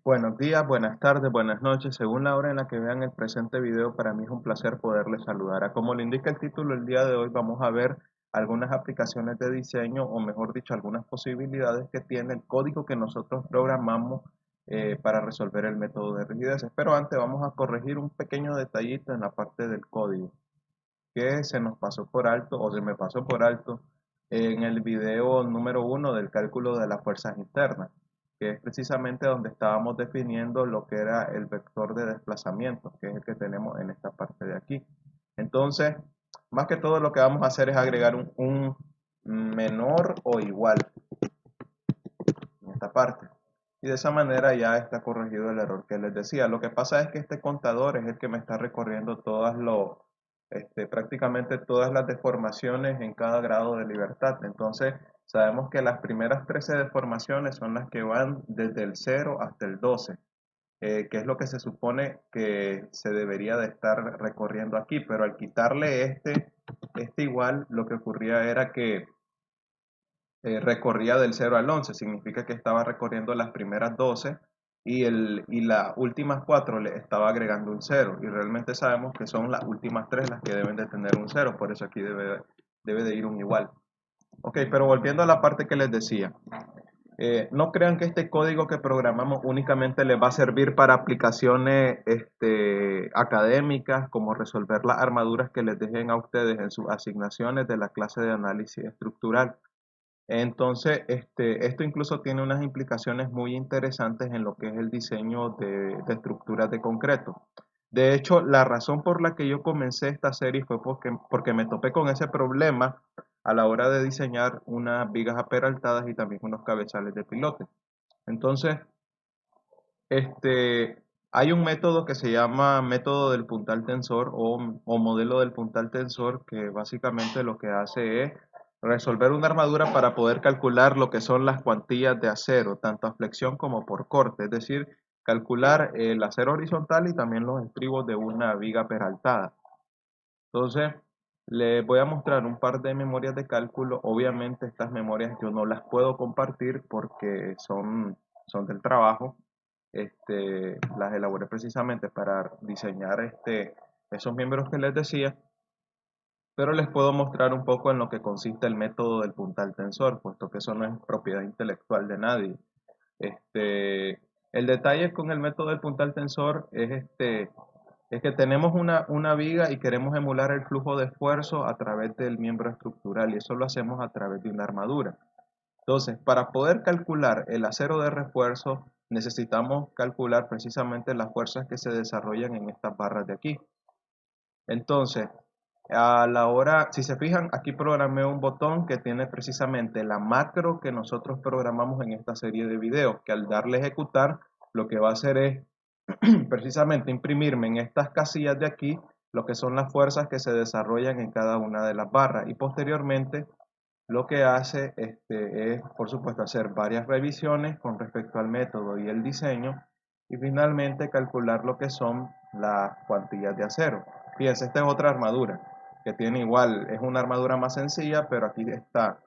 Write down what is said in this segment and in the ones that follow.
Buenos días, buenas tardes, buenas noches. Según la hora en la que vean el presente video, para mí es un placer poderles saludar. Como le indica el título, el día de hoy vamos a ver algunas aplicaciones de diseño, o mejor dicho, algunas posibilidades que tiene el código que nosotros programamos para resolver el método de rigideces. Pero antes vamos a corregir un pequeño detallito en la parte del código que se nos pasó por alto o se me pasó por alto en el video número uno del cálculo de las fuerzas internas, que es precisamente donde estábamos definiendo lo que era el vector de desplazamiento, que es el que tenemos en esta parte de aquí. Entonces, más que todo lo que vamos a hacer es agregar un menor o igual en esta parte. Y de esa manera ya está corregido el error que les decía. Lo que pasa es que este contador es el que me está recorriendo prácticamente todas las deformaciones en cada grado de libertad. Entonces, sabemos que las primeras 13 deformaciones son las que van desde el 0 hasta el 12, que es lo que se supone que se debería de estar recorriendo aquí. Pero al quitarle este igual, lo que ocurría era que recorría del 0 al 11, significa que estaba recorriendo las primeras 12 y las últimas 4 le estaba agregando un 0, y realmente sabemos que son las últimas 3 las que deben de tener un 0, por eso aquí debe de ir un igual. Ok, pero volviendo a la parte que les decía, no crean que este código que programamos únicamente les va a servir para aplicaciones académicas, como resolver las armaduras que les dejen a ustedes en sus asignaciones de la clase de análisis estructural. Entonces, esto incluso tiene unas implicaciones muy interesantes en lo que es el diseño de estructuras de concreto. De hecho, la razón por la que yo comencé esta serie fue porque me topé con ese problema a la hora de diseñar unas vigas aperaltadas y también unos cabezales de pilote. Entonces, hay un método que se llama método del puntal tensor o modelo del puntal tensor, que básicamente lo que hace es resolver una armadura para poder calcular lo que son las cuantillas de acero, tanto a flexión como por corte, es decir, calcular el acero horizontal y también los estribos de una viga peraltada. Entonces, les voy a mostrar un par de memorias de cálculo. Obviamente estas memorias yo no las puedo compartir porque son del trabajo. Las elaboré precisamente para diseñar esos miembros que les decía, pero les puedo mostrar un poco en lo que consiste el método del puntal tensor, puesto que eso no es propiedad intelectual de nadie. Este, el detalle con el método del puntal tensor es que tenemos una viga y queremos emular el flujo de esfuerzo a través del miembro estructural, y eso lo hacemos a través de una armadura. Entonces, para poder calcular el acero de refuerzo, necesitamos calcular precisamente las fuerzas que se desarrollan en estas barras de aquí. Entonces, a la hora, si se fijan, aquí programé un botón que tiene precisamente la macro que nosotros programamos en esta serie de videos, que al darle a ejecutar, lo que va a hacer es precisamente imprimirme en estas casillas de aquí lo que son las fuerzas que se desarrollan en cada una de las barras, y posteriormente lo que hace es, por supuesto, hacer varias revisiones con respecto al método y el diseño, y finalmente calcular lo que son las cuantillas de acero. Fíjense, esta es otra armadura que tiene igual, es una armadura más sencilla, pero aquí está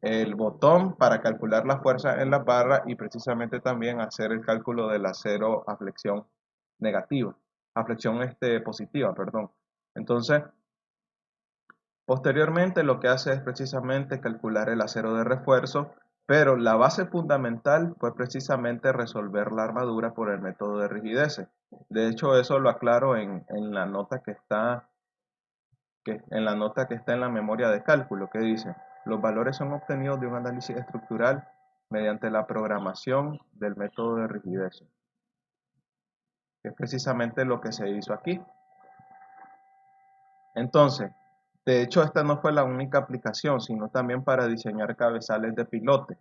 el botón para calcular la fuerza en las barras y precisamente también hacer el cálculo del acero a flexión negativa, a flexión positiva, perdón. Entonces, posteriormente lo que hace es precisamente calcular el acero de refuerzo, pero la base fundamental fue precisamente resolver la armadura por el método de rigidez. De hecho, eso lo aclaro en la nota que está en la memoria de cálculo, que dice: los valores son obtenidos de un análisis estructural mediante la programación del método de rigidez, que es precisamente lo que se hizo aquí. Entonces, de hecho, esta no fue la única aplicación, sino también para diseñar cabezales de pilote.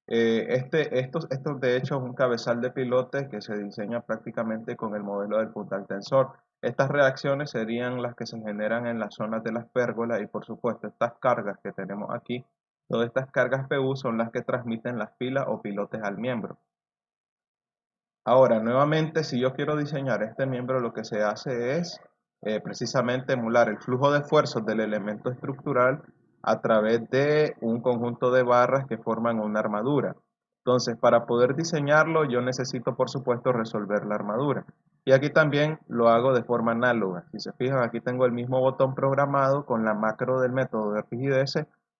Esto de hecho es un cabezal de pilote que se diseña prácticamente con el modelo del puntal tensor. Estas reacciones serían las que se generan en las zonas de las pérgolas, y por supuesto estas cargas que tenemos aquí, todas estas cargas PU son las que transmiten las pilas o pilotes al miembro. Ahora, nuevamente, si yo quiero diseñar este miembro, lo que se hace es precisamente emular el flujo de esfuerzos del elemento estructural a través de un conjunto de barras que forman una armadura. Entonces, para poder diseñarlo, yo necesito, por supuesto, resolver la armadura. Y aquí también lo hago de forma análoga. Si se fijan, aquí tengo el mismo botón programado con la macro del método de rigidez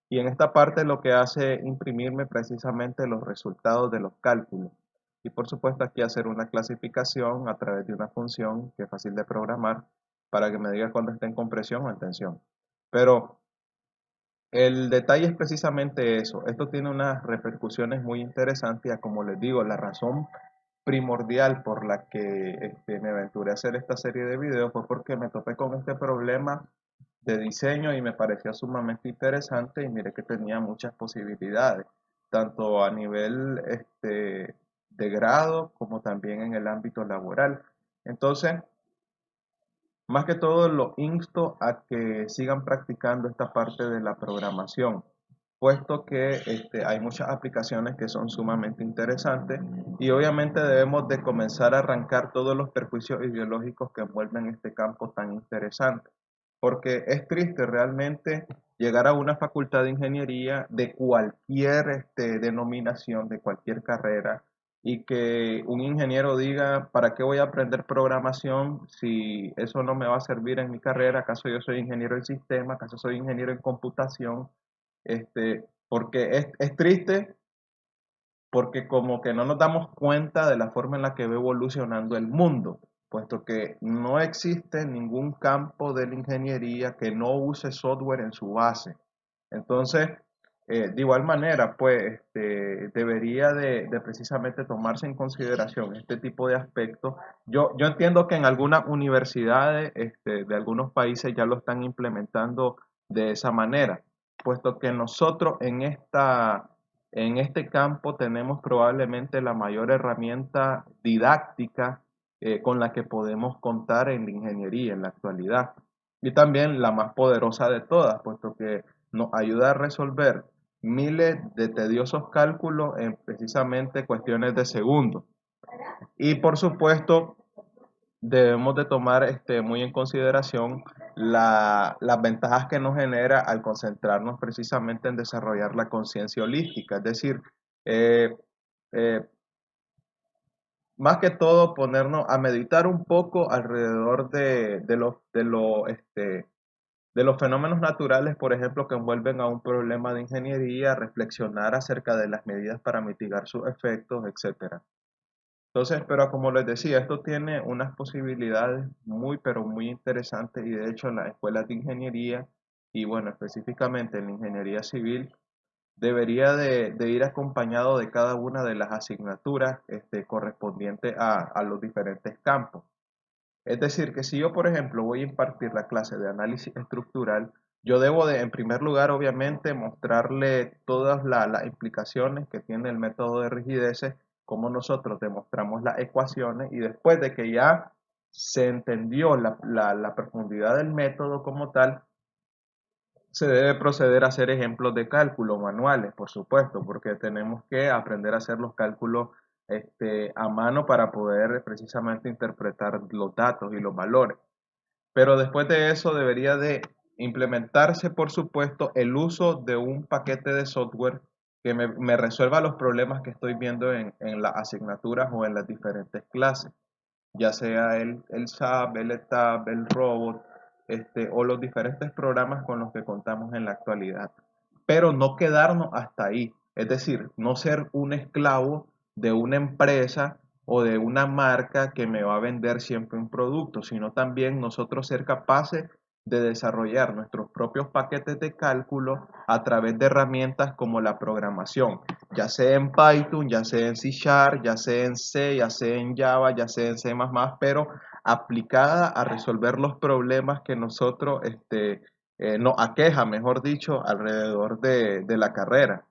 y en esta parte lo que hace es imprimirme precisamente los resultados de los cálculos. Y por supuesto aquí hacer una clasificación a través de una función que es fácil de programar para que me diga cuando esté en compresión o en tensión. Pero el detalle es precisamente eso. Esto tiene unas repercusiones muy interesantes y como les digo, la razón primordial por la que me aventuré a hacer esta serie de videos fue porque me topé con este problema de diseño y me parecía sumamente interesante y miré que tenía muchas posibilidades, tanto a nivel de grado como también en el ámbito laboral. Entonces, más que todo lo insto a que sigan practicando esta parte de la programación, puesto que hay muchas aplicaciones que son sumamente interesantes y obviamente debemos de comenzar a arrancar todos los perjuicios ideológicos que envuelven este campo tan interesante, porque es triste realmente llegar a una facultad de ingeniería de cualquier denominación, de cualquier carrera, y que un ingeniero diga, ¿para qué voy a aprender programación si eso no me va a servir en mi carrera? ¿Acaso yo soy ingeniero en sistema? ¿Acaso soy ingeniero en computación? Porque es triste porque como que no nos damos cuenta de la forma en la que va evolucionando el mundo, puesto que no existe ningún campo de la ingeniería que no use software en su base. Entonces, de igual manera, pues debería de precisamente tomarse en consideración este tipo de aspectos. Yo entiendo que en algunas universidades de algunos países ya lo están implementando de esa manera, puesto que nosotros en este campo tenemos probablemente la mayor herramienta didáctica con la que podemos contar en la ingeniería en la actualidad. Y también la más poderosa de todas, puesto que nos ayuda a resolver miles de tediosos cálculos en precisamente cuestiones de segundos. Y por supuesto, debemos de tomar muy en consideración las ventajas que nos genera al concentrarnos precisamente en desarrollar la conciencia holística, es decir, eh, eh, más que todo ponernos a meditar un poco alrededor de los fenómenos naturales, por ejemplo, que envuelven a un problema de ingeniería, reflexionar acerca de las medidas para mitigar sus efectos, etcétera. Entonces, pero como les decía, esto tiene unas posibilidades muy, pero muy interesantes y de hecho en las escuelas de ingeniería y bueno, específicamente en la ingeniería civil, debería de ir acompañado de cada una de las asignaturas correspondientes a los diferentes campos. Es decir, que si yo, por ejemplo, voy a impartir la clase de análisis estructural, yo debo de, en primer lugar, obviamente, mostrarle todas las implicaciones que tiene el método de rigideces, cómo nosotros demostramos las ecuaciones y después de que ya se entendió la profundidad del método como tal, se debe proceder a hacer ejemplos de cálculo manuales, por supuesto, porque tenemos que aprender a hacer los cálculos a mano para poder precisamente interpretar los datos y los valores. Pero después de eso debería de implementarse, por supuesto, el uso de un paquete de software que me resuelva los problemas que estoy viendo en las asignaturas o en las diferentes clases, ya sea el SAP, el ETAP, el Robot, o los diferentes programas con los que contamos en la actualidad. Pero no quedarnos hasta ahí, es decir, no ser un esclavo de una empresa o de una marca que me va a vender siempre un producto, sino también nosotros ser capaces de desarrollar nuestros propios paquetes de cálculo a través de herramientas como la programación, ya sea en Python, ya sea en C Sharp, ya sea en C, ya sea en Java, ya sea en C++, pero aplicada a resolver los problemas que nosotros nos aqueja, mejor dicho, alrededor de la carrera.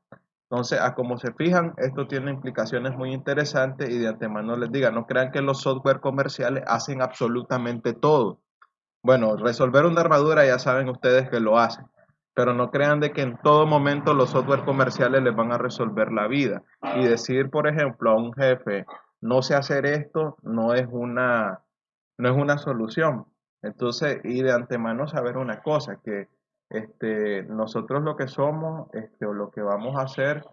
Entonces, a como se fijan, esto tiene implicaciones muy interesantes y de antemano les diga, no crean que los software comerciales hacen absolutamente todo. Bueno, resolver una armadura ya saben ustedes que lo hacen, pero no crean de que en todo momento los software comerciales les van a resolver la vida. Y decir, por ejemplo, a un jefe, no sé hacer esto, no es una solución. Entonces, y de antemano saber una cosa, que nosotros lo que somos o lo que vamos a hacer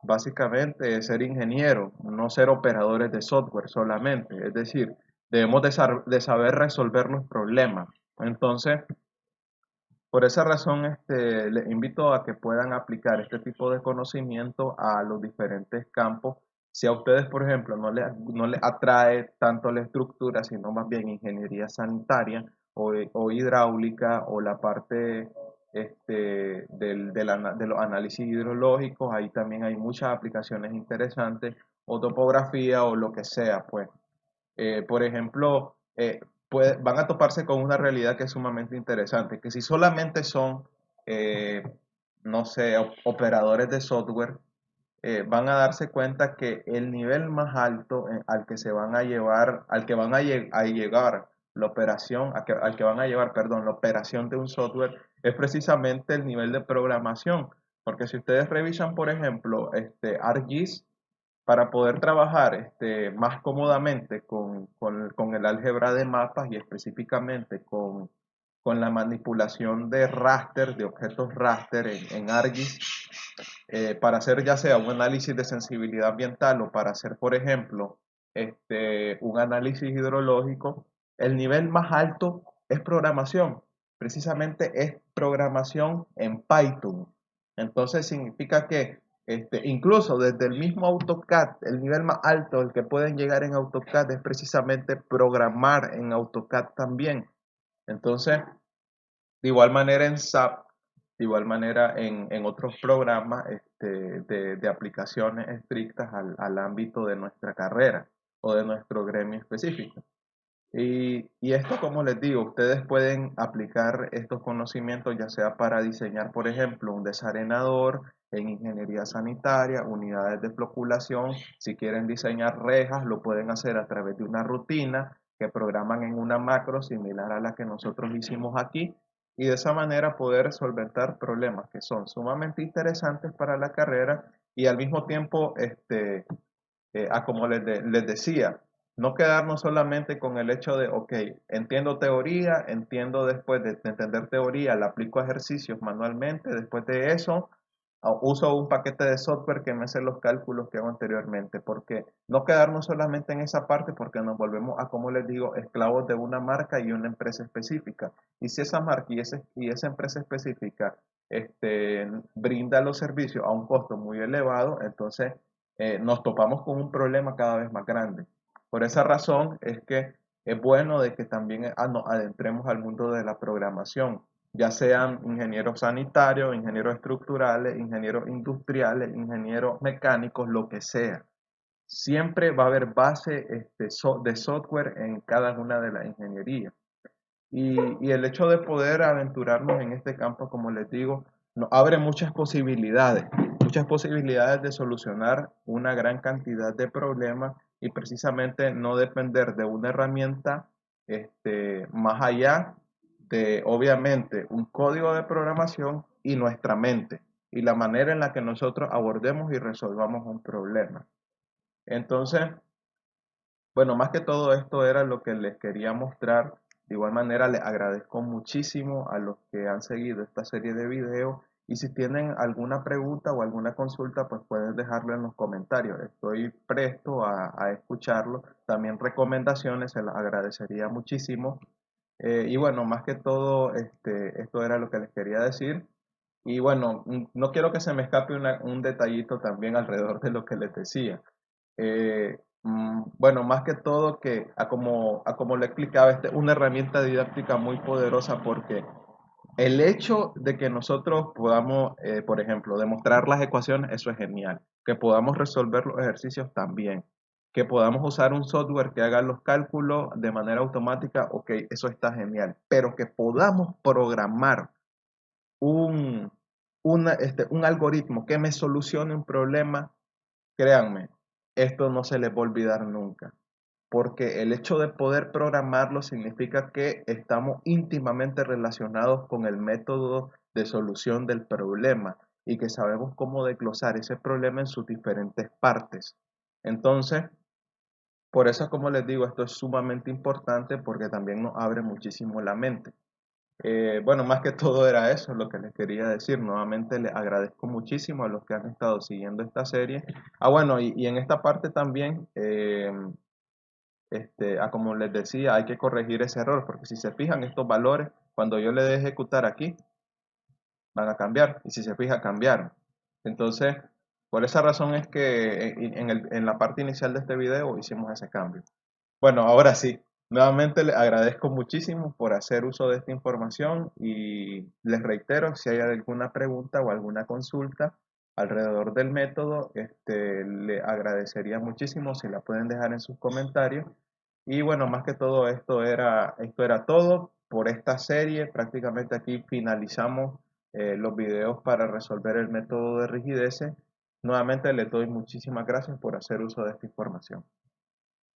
básicamente es ser ingeniero, no ser operadores de software solamente. Es decir, debemos de saber resolver los problemas. Entonces, por esa razón, les invito a que puedan aplicar este tipo de conocimiento a los diferentes campos. Si a ustedes, por ejemplo, no les atrae tanto la estructura, sino más bien ingeniería sanitaria o hidráulica o la parte de los análisis hidrológicos, ahí también hay muchas aplicaciones interesantes, o topografía o lo que sea, pues. Por ejemplo, van a toparse con una realidad que es sumamente interesante, que si solamente son, eh, no sé, operadores de software, van a darse cuenta que el nivel más alto al que se van a llevar, al que van a llegar la operación, al que van a llevar, perdón, la operación de un software, es precisamente el nivel de programación. Porque si ustedes revisan, por ejemplo, ArcGIS, para poder trabajar más cómodamente con el álgebra de mapas y específicamente con la manipulación de raster, de objetos raster en ArcGIS, para hacer ya sea un análisis de sensibilidad ambiental o para hacer, por ejemplo, un análisis hidrológico, el nivel más alto es programación. Precisamente es programación en Python. Entonces significa que incluso desde el mismo AutoCAD, el nivel más alto, el que pueden llegar en AutoCAD es precisamente programar en AutoCAD también. Entonces, de igual manera en SAP, de igual manera en otros programas de aplicaciones estrictas al ámbito de nuestra carrera o de nuestro gremio específico. Y esto, como les digo, ustedes pueden aplicar estos conocimientos ya sea para diseñar, por ejemplo, un desarenador en ingeniería sanitaria, unidades de floculación. Si quieren diseñar rejas, lo pueden hacer a través de una rutina que programan en una macro similar a la que nosotros hicimos aquí, y de esa manera poder solventar problemas que son sumamente interesantes para la carrera y al mismo tiempo como les decía, no quedarnos solamente con el hecho de, ok, entiendo teoría, entiendo después de entender teoría, la aplico a ejercicios manualmente, después de eso uso un paquete de software que me hace los cálculos que hago anteriormente, porque no quedarnos solamente en esa parte, porque nos volvemos a, como les digo, esclavos de una marca y una empresa específica. Y si esa marca y esa empresa específica brinda los servicios a un costo muy elevado, entonces nos topamos con un problema cada vez más grande. Por esa razón es que es bueno de que también nos adentremos al mundo de la programación, ya sean ingenieros sanitarios, ingenieros estructurales, ingenieros industriales, ingenieros mecánicos, lo que sea. Siempre va a haber base de software en cada una de las ingenierías. Y el hecho de poder aventurarnos en este campo, como les digo, nos abre muchas posibilidades de solucionar una gran cantidad de problemas y precisamente no depender de una herramienta más allá de, obviamente, un código de programación y nuestra mente y la manera en la que nosotros abordemos y resolvamos un problema. Entonces, bueno, más que todo esto era lo que les quería mostrar. De igual manera, les agradezco muchísimo a los que han seguido esta serie de videos. Y si tienen alguna pregunta o alguna consulta, pues pueden dejarlo en los comentarios. Estoy presto a escucharlo. También recomendaciones, se las agradecería muchísimo. Y bueno, más que todo, esto era lo que les quería decir. Y bueno, no quiero que se me escape un detallito también alrededor de lo que les decía. Bueno, más que todo que, a como le explicaba, una herramienta didáctica muy poderosa porque el hecho de que nosotros podamos, por ejemplo, demostrar las ecuaciones, eso es genial. Que podamos resolver los ejercicios también. Que podamos usar un software que haga los cálculos de manera automática, ok, eso está genial. Pero que podamos programar un, un algoritmo que me solucione un problema, créanme, esto no se les va a olvidar nunca, porque el hecho de poder programarlo significa que estamos íntimamente relacionados con el método de solución del problema y que sabemos cómo desglosar ese problema en sus diferentes partes. Entonces, por eso, como les digo, esto es sumamente importante porque también nos abre muchísimo la mente. Bueno, más que todo era eso lo que les quería decir. Nuevamente les agradezco muchísimo a los que han estado siguiendo esta serie. Ah, bueno, y en esta parte también, como les decía, hay que corregir ese error, porque si se fijan estos valores, cuando yo le dé ejecutar aquí, van a cambiar, y si se fija, cambiaron. Entonces, por esa razón es que en la parte inicial de este video hicimos ese cambio. Bueno, ahora sí, nuevamente les agradezco muchísimo por hacer uso de esta información y les reitero, si hay alguna pregunta o alguna consulta alrededor del método, le agradecería muchísimo si la pueden dejar en sus comentarios. Y bueno, más que todo esto era todo por esta serie. Prácticamente aquí finalizamos los videos para resolver el método de rigideces. Nuevamente les doy muchísimas gracias por hacer uso de esta información.